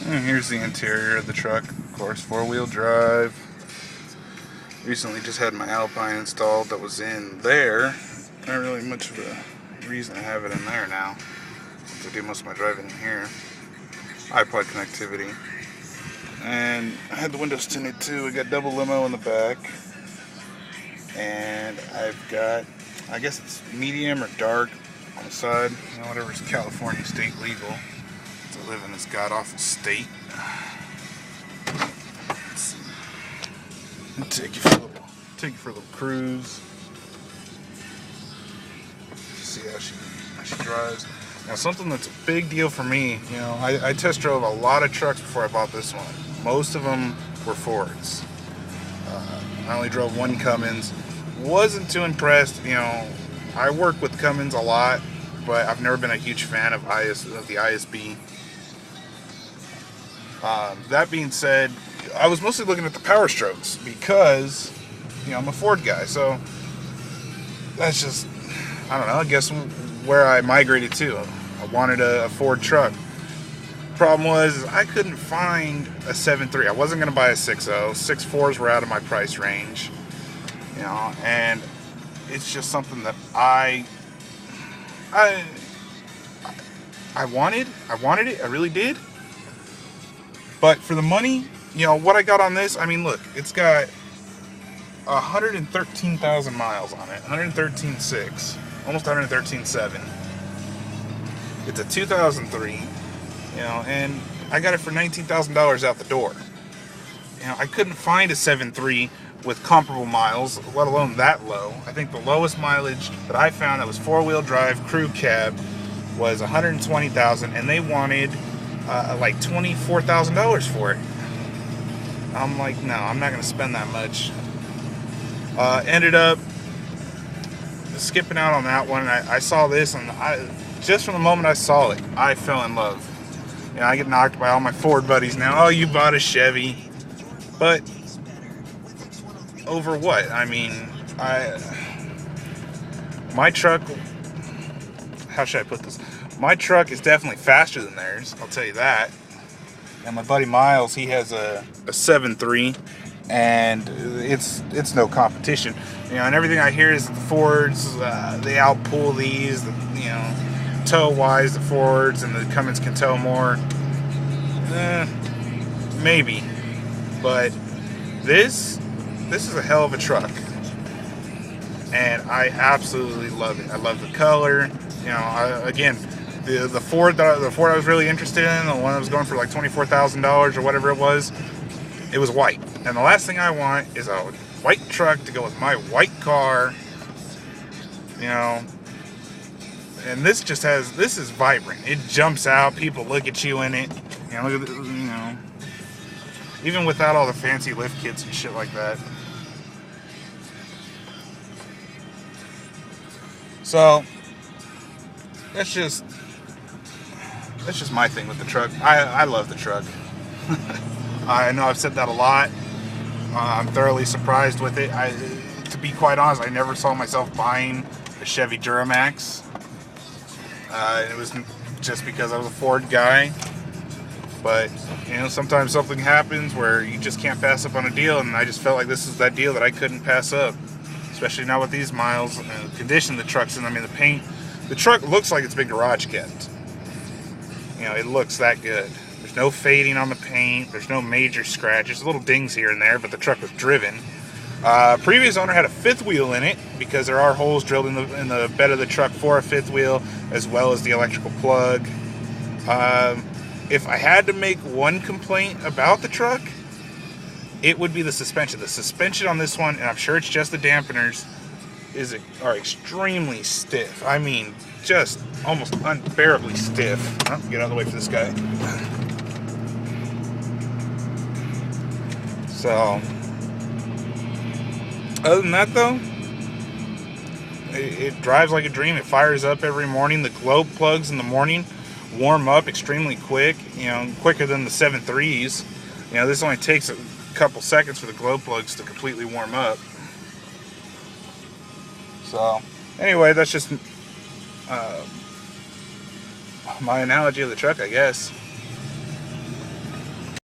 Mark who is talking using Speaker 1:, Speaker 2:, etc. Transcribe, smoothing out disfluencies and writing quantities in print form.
Speaker 1: And here's the interior of the truck. Of course, four-wheel drive. Recently just had my Alpine installed that was in there. Not really much of a reason to have it in there now, since I do most of my driving in here. iPod connectivity. And I had the windows tinted too. I got double limo in the back. And I've got, I guess it's medium or dark on the side. You know, whatever's California state legal. To live in this god-awful state. Let's see. I'll take you for a little cruise. See how she drives. Now, something that's a big deal for me, you know, I test drove a lot of trucks before I bought this one. Most of them were Fords. I only drove one Cummins. Wasn't too impressed. You know, I work with Cummins a lot, but I've never been a huge fan of the ISB. That being said, I was mostly looking at the Power Strokes because, you know, I'm a Ford guy. So that's just, I don't know, I guess where I migrated to. I wanted a Ford truck. Problem was, I couldn't find a 7.3. I wasn't going to buy a 6.0. 6.4s were out of my price range. You know, and it's just something that I wanted. I wanted it. I really did. But for the money, you know, what I got on this, I mean, look, it's got 113,000 miles on it. 113.6. Almost 113.7. It's a 2003, you know, and I got it for $19,000 out the door. You know, I couldn't find a 7.3 with comparable miles, let alone that low. I think the lowest mileage that I found that was four-wheel drive crew cab was 120,000, and they wanted like $24,000 for it. I'm like, no, I'm not going to spend that much. Ended up skipping out on that one. I saw this, and just from the moment I saw it, I fell in love. You know, I get knocked by all my Ford buddies now. Oh, you bought a Chevy. But over what? I mean, my truck, how should I put this? My truck is definitely faster than theirs, I'll tell you that. And my buddy Miles, he has a 7.3, and it's no competition. You know, and everything I hear is that the Fords, they outpull these, you know, tow-wise, the Fords and the Cummins can tow more. Maybe. But this is a hell of a truck. And I absolutely love it. I love the color. You know, again, the Ford I was really interested in, the one that was going for like $24,000 or whatever it was white. And the last thing I want is a white truck to go with my white car. You know, and this is vibrant. It jumps out. People look at you in it. You know, look at you know, even without all the fancy lift kits and shit like that. So that's just my thing with the truck. I love the truck. I know I've said that a lot. I'm thoroughly surprised with it. To be quite honest, I never saw myself buying a Chevy Duramax. It was just because I was a Ford guy. But, you know, sometimes something happens where you just can't pass up on a deal, and I just felt like this is that deal that I couldn't pass up. Especially now with these miles and the condition the truck's in. I mean, the paint, the truck looks like it's been garage kept. You know, it looks that good. There's no fading on the paint. There's no major scratches. Little dings here and there, but the truck was driven. Previous owner had a fifth wheel in it because there are holes drilled in the bed of the truck for a fifth wheel, as well as the electrical plug. If I had to make one complaint about the truck, it would be the suspension. The suspension on this one, and I'm sure it's just the dampeners, are extremely stiff. I mean, just almost unbearably stiff. Oh, get out of the way for this guy. So, other than that though, it drives like a dream. It fires up every morning. The glow plugs in the morning warm up extremely quick, you know, quicker than the 7.3s. You know, this only takes a couple seconds for the glow plugs to completely warm up. So, anyway, that's just my analogy of the truck, I guess.